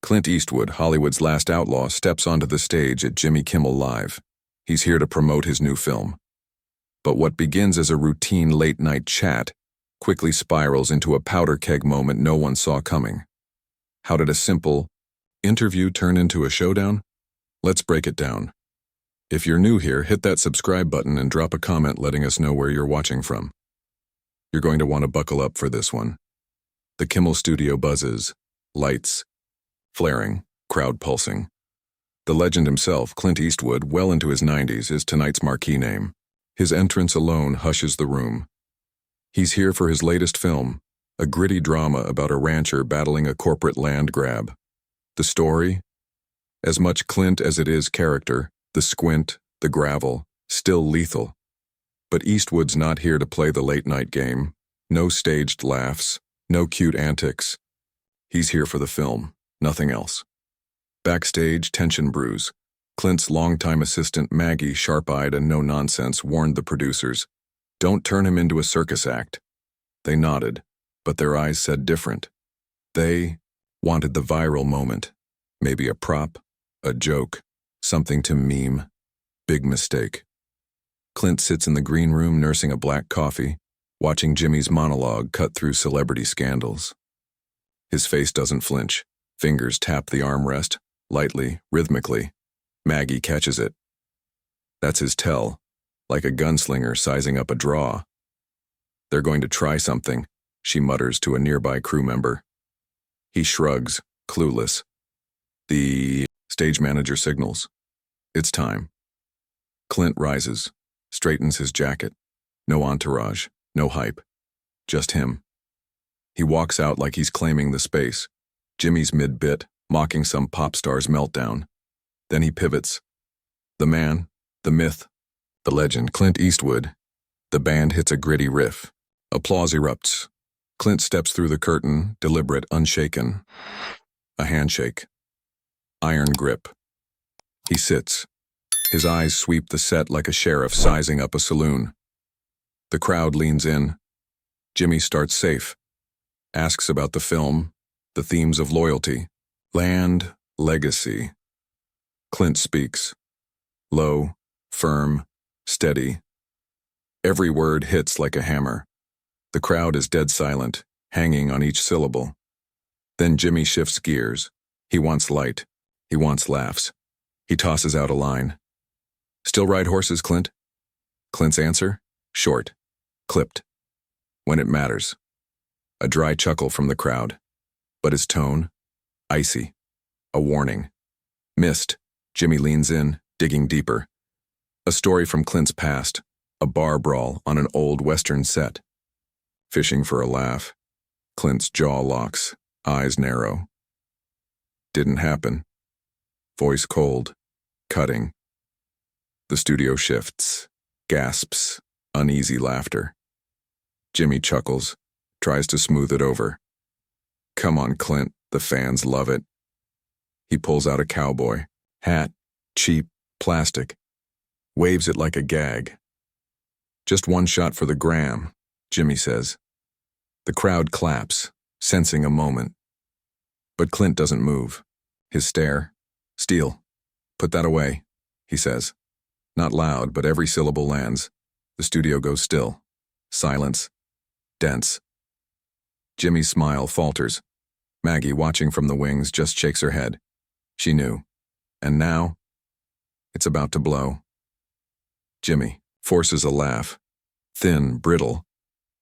Clint Eastwood, Hollywood's last outlaw, steps onto the stage at Jimmy Kimmel Live. He's here to promote his new film. But what begins as a routine late-night chat quickly spirals into a powder keg moment no one saw coming. How did a simple interview turn into a showdown? Let's break it down. If you're new here, hit that subscribe button and drop a comment letting us know where you're watching from. You're going to want to buckle up for this one. The Kimmel studio buzzes, lights flaring, crowd pulsing. The legend himself, Clint Eastwood, well into his 90s, is tonight's marquee name. His entrance alone hushes the room. He's here for his latest film, a gritty drama about a rancher battling a corporate land grab. The story? As much Clint as it is character, the squint, the gravel, still lethal. But Eastwood's not here to play the late-night game. No staged laughs, no cute antics. He's here for the film, nothing else. Backstage, tension brews. Clint's longtime assistant Maggie, sharp-eyed and no-nonsense, warned the producers, "Don't turn him into a circus act." They nodded, but their eyes said different. They wanted the viral moment. Maybe a prop, a joke, something to meme. Big mistake. Clint sits in the green room nursing a black coffee, watching Jimmy's monologue cut through celebrity scandals. His face doesn't flinch. Fingers tap the armrest, lightly, rhythmically. Maggie catches it. That's his tell, like a gunslinger sizing up a draw. "They're going to try something," she mutters to a nearby crew member. He shrugs, clueless. The stage manager signals. It's time. Clint rises, straightens his jacket. No entourage, no hype. Just him. He walks out like he's claiming the space. Jimmy's mid-bit, mocking some pop star's meltdown. Then he pivots. The man, the myth, the legend, Clint Eastwood. The band hits a gritty riff. Applause erupts. Clint steps through the curtain, deliberate, unshaken. A handshake. Iron grip. He sits. His eyes sweep the set like a sheriff sizing up a saloon. The crowd leans in. Jimmy starts safe. Asks about the film, the themes of loyalty, land, legacy. Clint speaks. Low, firm, steady. Every word hits like a hammer. The crowd is dead silent, hanging on each syllable. Then Jimmy shifts gears. He wants light. He wants laughs. He tosses out a line. "Still ride horses, Clint?" Clint's answer? Short. Clipped. "When it matters." A dry chuckle from the crowd. But his tone? Icy. A warning. Missed. Jimmy leans in, digging deeper. A story from Clint's past. A bar brawl on an old Western set. Fishing for a laugh. Clint's jaw locks, eyes narrow. Didn't happen. Voice cold. Cutting. The studio shifts. Gasps. Uneasy laughter. Jimmy chuckles. Tries to smooth it over. "Come on, Clint, the fans love it." He pulls out a cowboy hat, cheap, plastic. Waves it like a gag. "Just one shot for the gram," Jimmy says. The crowd claps, sensing a moment. But Clint doesn't move. His stare. "Steele, put that away," he says. Not loud, but every syllable lands. The studio goes still. Silence. Dense. Jimmy's smile falters. Maggie, watching from the wings, just shakes her head. She knew. And now, it's about to blow. Jimmy forces a laugh, thin, brittle,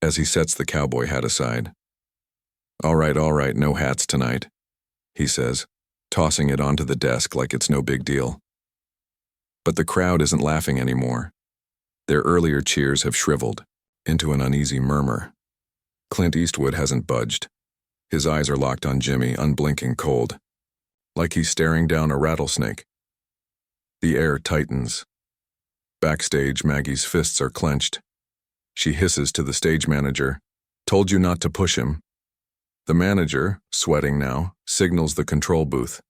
as he sets the cowboy hat aside. All right, no hats tonight," he says, tossing it onto the desk like it's no big deal. But the crowd isn't laughing anymore. Their earlier cheers have shriveled into an uneasy murmur. Clint Eastwood hasn't budged. His eyes are locked on Jimmy, unblinking cold, like he's staring down a rattlesnake. The air tightens. Backstage, Maggie's fists are clenched. She hisses to the stage manager, "Told you not to push him." The manager, sweating now, signals the control booth.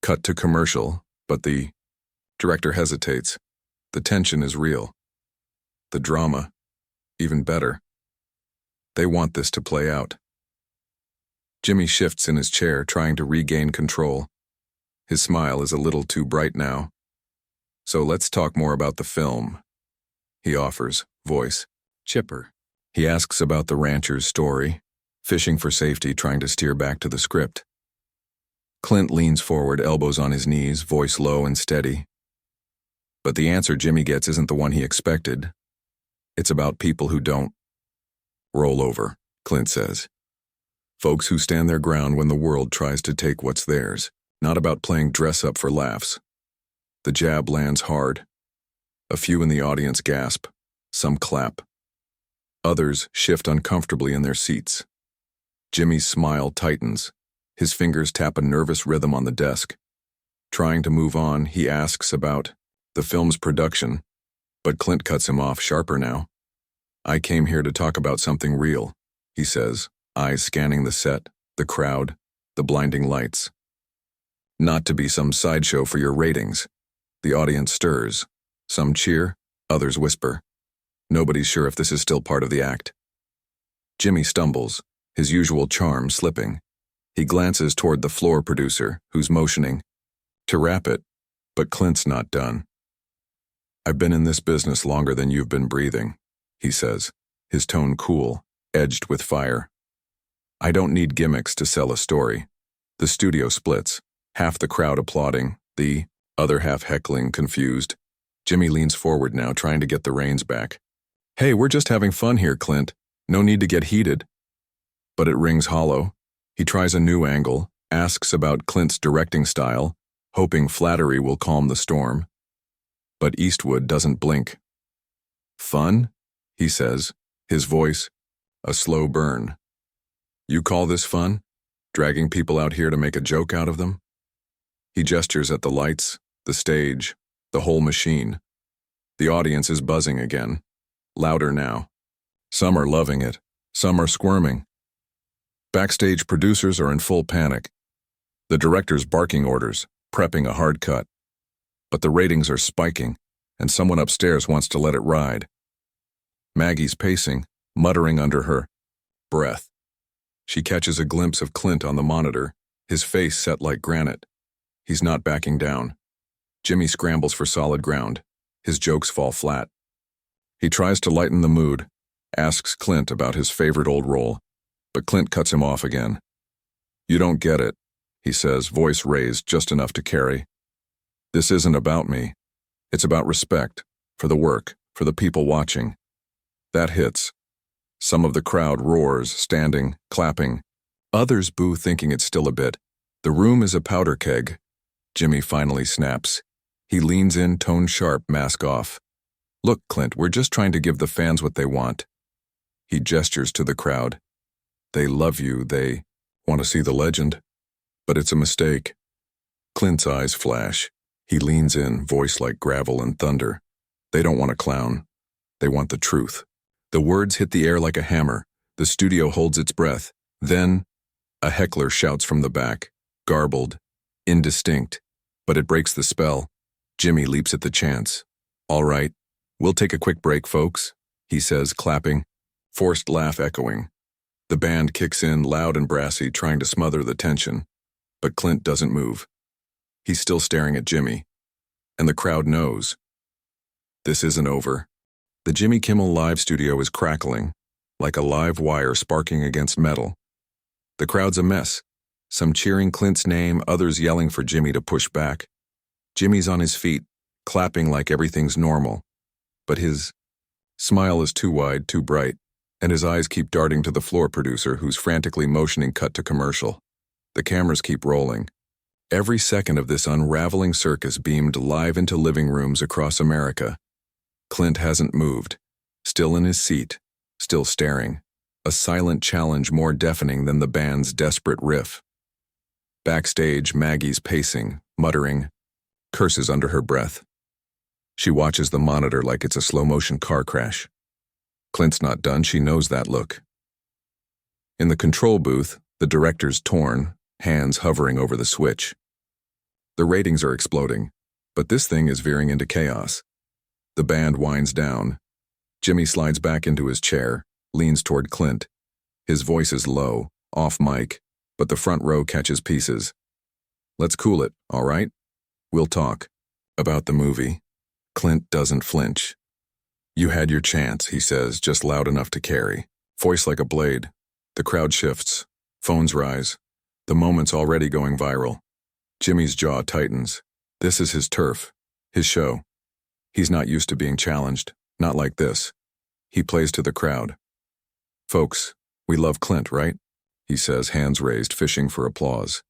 Cut to commercial, but the director hesitates. The tension is real. The drama, even better. They want this to play out. Jimmy shifts in his chair, trying to regain control. His smile is a little too bright now. So let's talk more about the film, he offers, voice chipper. He asks about the rancher's story, fishing for safety, trying to steer back to the script. Clint leans forward, elbows on his knees, voice low and steady. But the answer Jimmy gets isn't the one he expected. It's about people who don't roll over, Clint says. Folks who stand their ground when the world tries to take what's theirs. Not about playing dress up for laughs. The jab lands hard. A few in the audience gasp. Some clap. Others shift uncomfortably in their seats. Jimmy's smile tightens. His fingers tap a nervous rhythm on the desk. Trying to move on, he asks about the film's production, but Clint cuts him off sharper now. I came here to talk about something real, he says, eyes scanning the set, the crowd, the blinding lights. Not to be some sideshow for your ratings. The audience stirs. Some cheer, others whisper. Nobody's sure if this is still part of the act. Jimmy stumbles, his usual charm slipping. He glances toward the floor producer, who's motioning to wrap it, but Clint's not done. I've been in this business longer than you've been breathing, he says, his tone cool, edged with fire. I don't need gimmicks to sell a story. The studio splits, half the crowd applauding, the other half heckling, confused. Jimmy leans forward now, trying to get the reins back. Hey, we're just having fun here, Clint. No need to get heated. But it rings hollow. He tries a new angle, asks about Clint's directing style, hoping flattery will calm the storm. But Eastwood doesn't blink. Fun? He says, his voice a slow burn. You call this fun? Dragging people out here to make a joke out of them? He gestures at the lights, the stage, the whole machine. The audience is buzzing again, louder now. Some are loving it, some are squirming. Backstage producers are in full panic. The director's barking orders, prepping a hard cut. But the ratings are spiking, and someone upstairs wants to let it ride. Maggie's pacing, muttering under her breath. She catches a glimpse of Clint on the monitor, his face set like granite. He's not backing down. Jimmy scrambles for solid ground. His jokes fall flat. He tries to lighten the mood, asks Clint about his favorite old role, but Clint cuts him off again. You don't get it, he says, voice raised just enough to carry. This isn't about me. It's about respect, for the work, for the people watching. That hits. Some of the crowd roars, standing, clapping. Others boo, thinking it's still a bit. The room is a powder keg. Jimmy finally snaps. He leans in, tone sharp, mask off. Look, Clint, we're just trying to give the fans what they want. He gestures to the crowd. They love you, they want to see the legend. But it's a mistake. Clint's eyes flash. He leans in, voice like gravel and thunder. They don't want a clown. They want the truth. The words hit the air like a hammer. The studio holds its breath. Then, a heckler shouts from the back, garbled, indistinct, but it breaks the spell. Jimmy leaps at the chance. All right, we'll take a quick break, folks, he says, clapping, forced laugh echoing. The band kicks in, loud and brassy, trying to smother the tension. But Clint doesn't move. He's still staring at Jimmy. And the crowd knows. This isn't over. The Jimmy Kimmel live studio is crackling, like a live wire sparking against metal. The crowd's a mess. Some cheering Clint's name, others yelling for Jimmy to push back. Jimmy's on his feet, clapping like everything's normal. But his smile is too wide, too bright, and his eyes keep darting to the floor producer, who's frantically motioning cut to commercial. The cameras keep rolling. Every second of this unraveling circus beamed live into living rooms across America. Clint hasn't moved, still in his seat, still staring, a silent challenge more deafening than the band's desperate riff. Backstage, Maggie's pacing, muttering, curses under her breath. She watches the monitor like it's a slow-motion car crash. Clint's not done, she knows that look. In the control booth, the director's torn, hands hovering over the switch. The ratings are exploding, but this thing is veering into chaos. The band winds down. Jimmy slides back into his chair, leans toward Clint. His voice is low, off mic, but the front row catches pieces. Let's cool it, all right? We'll talk. About the movie. Clint doesn't flinch. You had your chance, he says, just loud enough to carry. Voice like a blade. The crowd shifts. Phones rise. The moment's already going viral. Jimmy's jaw tightens. This is his turf. His show. He's not used to being challenged. Not like this. He plays to the crowd. Folks, we love Clint, right? He says, hands raised, fishing for applause.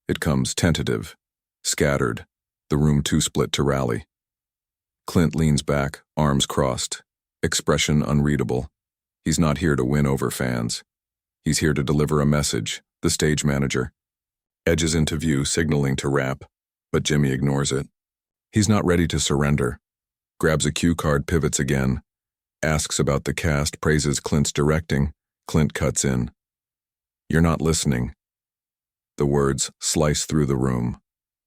It comes tentative, scattered, the room too split to rally. Clint leans back, arms crossed, expression unreadable. He's not here to win over fans. He's here to deliver a message, the stage manager. Edges into view, signaling to rap, but Jimmy ignores it. He's not ready to surrender. Grabs a cue card, pivots again, asks about the cast, praises Clint's directing. Clint cuts in. You're not listening. The words slice through the room.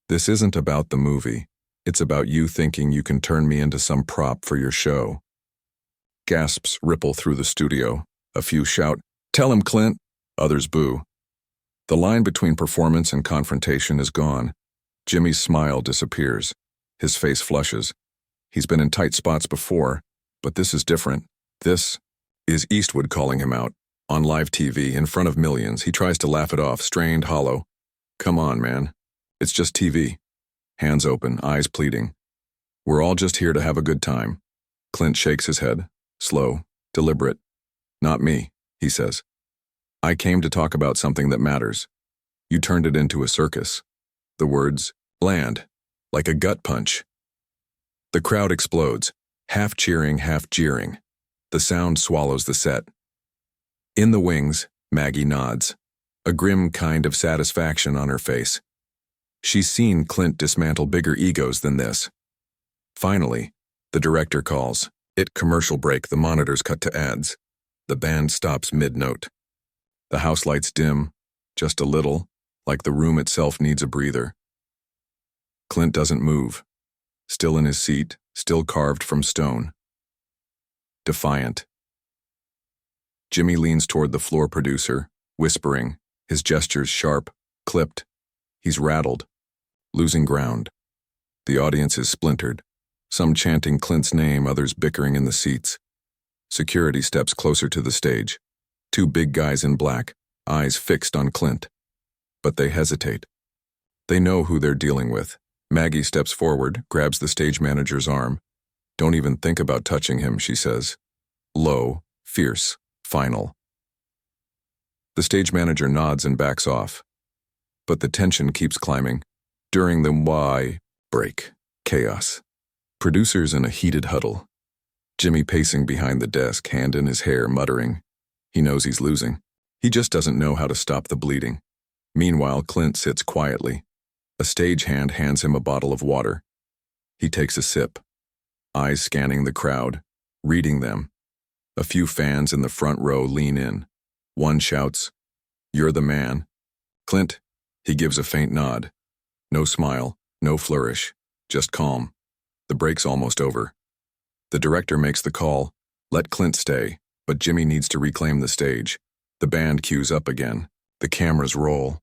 This isn't about the movie. It's about you thinking you can turn me into some prop for your show. Gasps ripple through the studio. A few shout, "Tell him, Clint!" Others boo. The line between performance and confrontation is gone. Jimmy's smile disappears. His face flushes. He's been in tight spots before, but this is different. This is Eastwood calling him out. On live TV, in front of millions, he tries to laugh it off, strained, hollow. Come on, man. It's just TV. Hands open, eyes pleading. We're all just here to have a good time. Clint shakes his head, slow, deliberate. Not me, he says. I came to talk about something that matters. You turned it into a circus. The words land, like a gut punch. The crowd explodes, half cheering, half jeering. The sound swallows the set. In the wings, Maggie nods, a grim kind of satisfaction on her face. She's seen Clint dismantle bigger egos than this. Finally, the director calls. Commercial break, the monitors cut to ads. The band stops mid-note. The house lights dim, just a little, like the room itself needs a breather. Clint doesn't move, still in his seat, still carved from stone. Defiant. Jimmy leans toward the floor producer, whispering, his gestures sharp, clipped. He's rattled, losing ground. The audience is splintered, some chanting Clint's name, others bickering in the seats. Security steps closer to the stage. Two big guys in black, eyes fixed on Clint. But they hesitate. They know who they're dealing with. Maggie steps forward, grabs the stage manager's arm. Don't even think about touching him, she says. Low, fierce, final. The stage manager nods and backs off. But the tension keeps climbing. During the break, chaos. Producers in a heated huddle. Jimmy pacing behind the desk, hand in his hair, muttering. He knows he's losing. He just doesn't know how to stop the bleeding. Meanwhile, Clint sits quietly. A stagehand hands him a bottle of water. He takes a sip, eyes scanning the crowd, reading them. A few fans in the front row lean in. One shouts, "You're the man." Clint, he gives a faint nod. No smile, no flourish, just calm. The break's almost over. The director makes the call, let Clint stay, but Jimmy needs to reclaim the stage. The band cues up again. The cameras roll.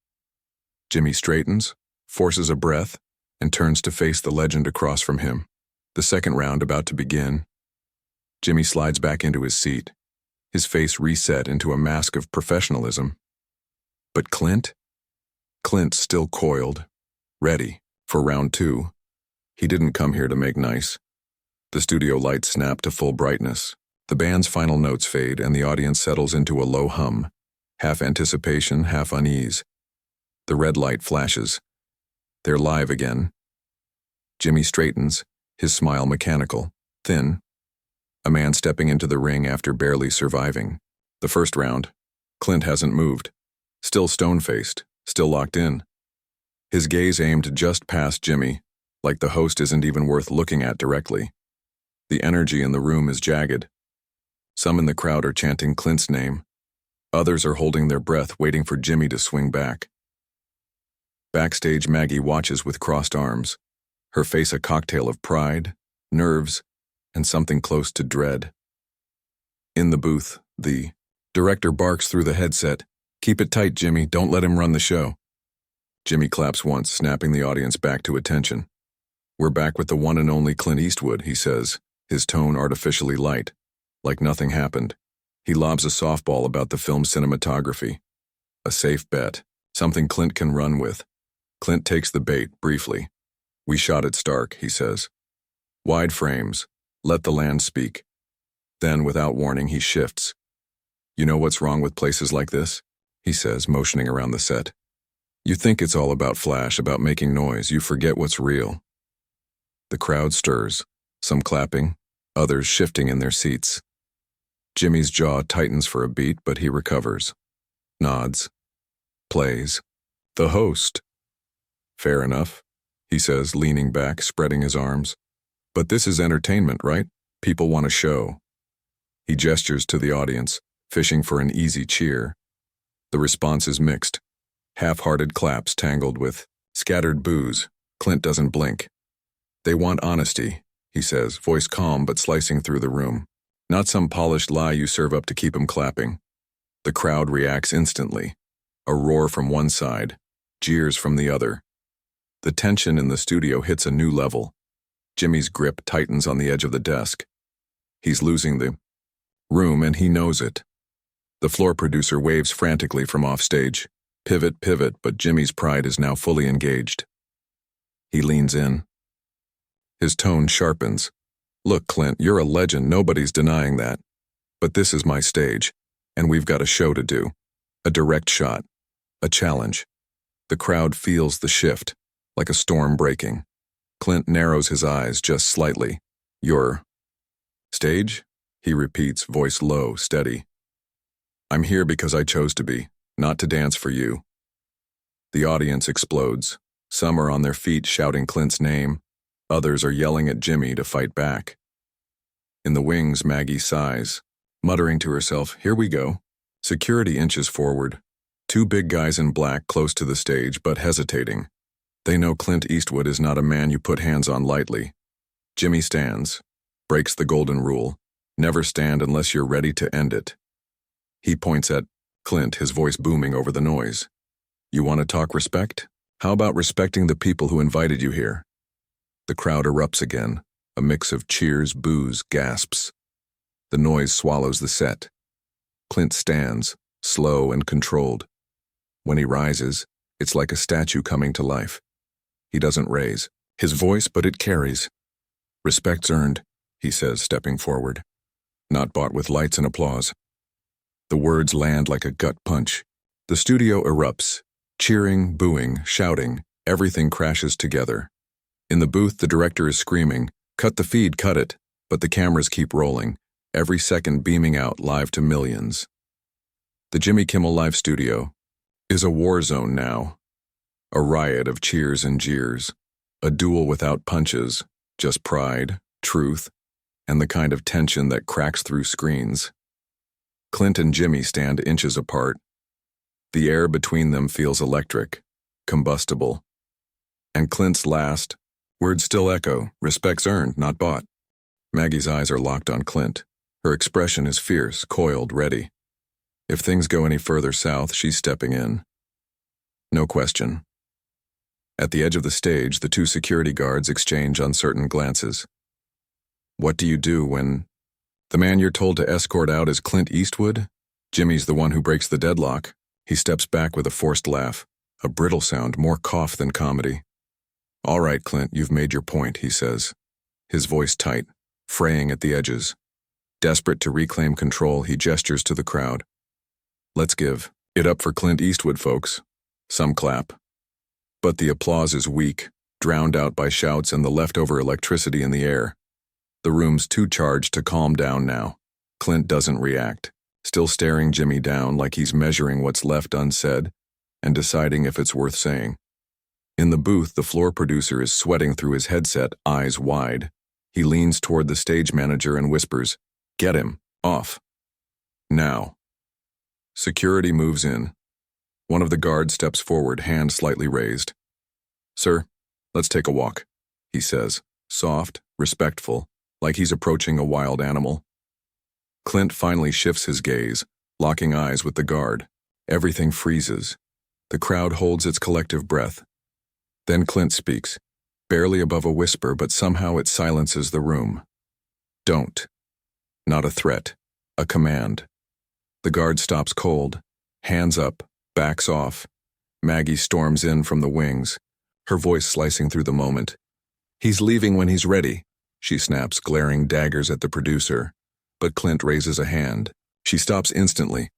Jimmy straightens, forces a breath, and turns to face the legend across from him. The second round about to begin. Jimmy slides back into his seat, his face reset into a mask of professionalism. But Clint? Clint's still coiled, ready for round two. He didn't come here to make nice. The studio lights snap to full brightness. The band's final notes fade and the audience settles into a low hum, half anticipation, half unease. The red light flashes. They're live again. Jimmy straightens, his smile mechanical, thin. A man stepping into the ring after barely surviving. The first round. Clint hasn't moved. Still stone-faced, still locked in. His gaze aimed just past Jimmy, like the host isn't even worth looking at directly. The energy in the room is jagged. Some in the crowd are chanting Clint's name. Others are holding their breath, waiting for Jimmy to swing back. Backstage, Maggie watches with crossed arms, her face a cocktail of pride, nerves, and something close to dread. In the booth, the director barks through the headset, "Keep it tight, Jimmy, don't let him run the show." Jimmy claps once, snapping the audience back to attention. "We're back with the one and only Clint Eastwood," he says, his tone artificially light, like nothing happened. He lobs a softball about the film's cinematography. A safe bet, something Clint can run with. Clint takes the bait, briefly. "We shot it stark," he says. "Wide frames. Let the land speak." Then, without warning, he shifts. "You know what's wrong with places like this?" he says, motioning around the set. "You think it's all about flash, about making noise. You forget what's real." The crowd stirs, some clapping, others shifting in their seats. Jimmy's jaw tightens for a beat, but he recovers. Nods. Plays. "The host." "Fair enough," he says, leaning back, spreading his arms. "But this is entertainment, right? People want a show." He gestures to the audience, fishing for an easy cheer. The response is mixed. Half-hearted claps tangled with scattered boos. Clint doesn't blink. "They want honesty," he says, voice calm but slicing through the room. "Not some polished lie you serve up to keep 'em clapping." The crowd reacts instantly. A roar from one side, jeers from the other. The tension in the studio hits a new level. Jimmy's grip tightens on the edge of the desk. He's losing the room, and he knows it. The floor producer waves frantically from offstage. Pivot, pivot, but Jimmy's pride is now fully engaged. He leans in. His tone sharpens. "Look, Clint, you're a legend, nobody's denying that. But this is my stage, and we've got a show to do. A direct shot. A challenge." The crowd feels the shift, like a storm breaking. Clint narrows his eyes just slightly. "Your stage?" he repeats, voice low, steady. "I'm here because I chose to be, not to dance for you." The audience explodes. Some are on their feet shouting Clint's name. Others are yelling at Jimmy to fight back. In the wings, Maggie sighs, muttering to herself, "Here we go." Security inches forward. Two big guys in black close to the stage, but hesitating. They know Clint Eastwood is not a man you put hands on lightly. Jimmy stands, breaks the golden rule. Never stand unless you're ready to end it. He points at Clint, his voice booming over the noise. "You want to talk respect? How about respecting the people who invited you here?" The crowd erupts again, a mix of cheers, boos, gasps. The noise swallows the set. Clint stands, slow and controlled. When he rises, it's like a statue coming to life. He doesn't raise his voice, but it carries. "Respect's earned," he says, stepping forward. "Not bought with lights and applause." The words land like a gut punch. The studio erupts. Cheering, booing, shouting, everything crashes together. In the booth, the director is screaming, "Cut the feed, cut it," but the cameras keep rolling, every second beaming out live to millions. The Jimmy Kimmel Live studio is a war zone now. A riot of cheers and jeers. A duel without punches, just pride, truth, and the kind of tension that cracks through screens. Clint and Jimmy stand inches apart. The air between them feels electric, combustible. And Clint's last words still echo, "Respect's earned, not bought." Maggie's eyes are locked on Clint. Her expression is fierce, coiled, ready. If things go any further south, she's stepping in. No question. At the edge of the stage, the two security guards exchange uncertain glances. What do you do when the man you're told to escort out is Clint Eastwood? Jimmy's the one who breaks the deadlock. He steps back with a forced laugh, a brittle sound, more cough than comedy. "All right, Clint, you've made your point," he says, his voice tight, fraying at the edges. Desperate to reclaim control, he gestures to the crowd. "Let's give it up for Clint Eastwood, folks." Some clap. But the applause is weak, drowned out by shouts and the leftover electricity in the air. The room's too charged to calm down now. Clint doesn't react, still staring Jimmy down like he's measuring what's left unsaid and deciding if it's worth saying. In the booth, the floor producer is sweating through his headset, eyes wide. He leans toward the stage manager and whispers, "Get him, off. Now." Security moves in. One of the guards steps forward, hand slightly raised. "Sir, let's take a walk," he says, soft, respectful, like he's approaching a wild animal. Clint finally shifts his gaze, locking eyes with the guard. Everything freezes. The crowd holds its collective breath. Then Clint speaks, barely above a whisper, but somehow it silences the room. Don't. Not a threat, a command. The guard stops cold, hands up, backs off. Maggie storms in from the wings, her voice slicing through the moment. He's leaving when he's ready, she snaps, glaring daggers at the producer. But Clint raises a hand. She stops instantly.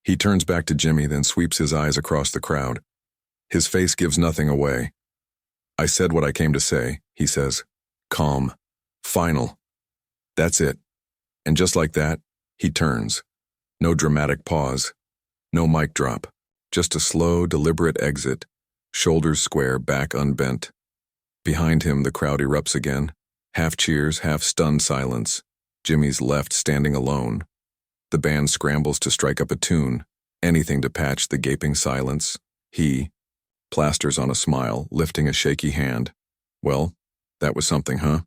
He turns back to Jimmy, then sweeps his eyes across the crowd. His face gives nothing away. I said what I came to say, he says. Calm. Final. That's it. And just like that, he turns. No dramatic pause. No mic drop. Just a slow, deliberate exit. Shoulders square, back unbent. Behind him, the crowd erupts again. Half cheers, half stunned silence. Jimmy's left standing alone. The band scrambles to strike up a tune, anything to patch the gaping silence. He plasters on a smile, lifting a shaky hand. Well, that was something, huh?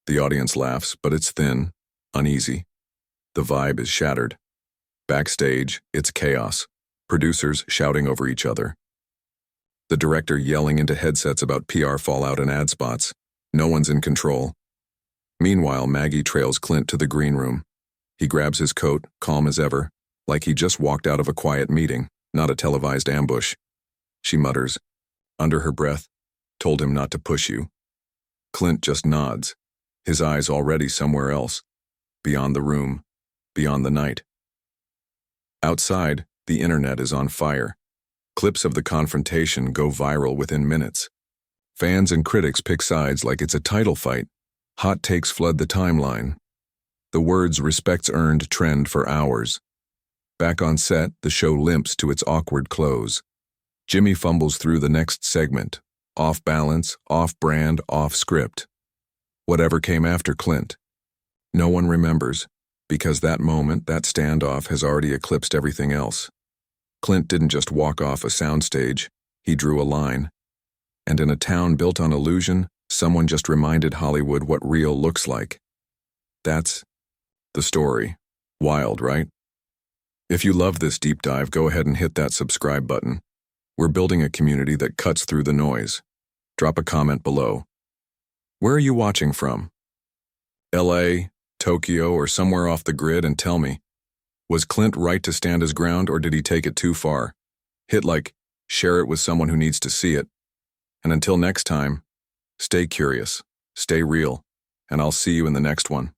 The audience laughs, but it's thin, uneasy. The vibe is shattered. Backstage, it's chaos. Producers shouting over each other. The director yelling into headsets about PR fallout and ad spots. No one's in control. Meanwhile, Maggie trails Clint to the green room. He grabs his coat, calm as ever, like he just walked out of a quiet meeting, not a televised ambush. She mutters, under her breath, told him not to push you. Clint just nods, his eyes already somewhere else, beyond the room, beyond the night. Outside, the internet is on fire. Clips of the confrontation go viral within minutes. Fans and critics pick sides like it's a title fight. Hot takes flood the timeline. The words "respect's earned" trend for hours. Back on set, the show limps to its awkward close. Jimmy fumbles through the next segment. Off balance, off brand, off script. Whatever came after Clint. No one remembers, because that moment, that standoff, has already eclipsed everything else. Clint didn't just walk off a soundstage, he drew a line. And in a town built on illusion, someone just reminded Hollywood what real looks like. That's the story. Wild, right? If you love this deep dive, go ahead and hit that subscribe button. We're building a community that cuts through the noise. Drop a comment below. Where are you watching from? LA, Tokyo, or somewhere off the grid, and tell me, was Clint right to stand his ground, or did he take it too far? Hit like, share it with someone who needs to see it. And until next time, stay curious, stay real, and I'll see you in the next one.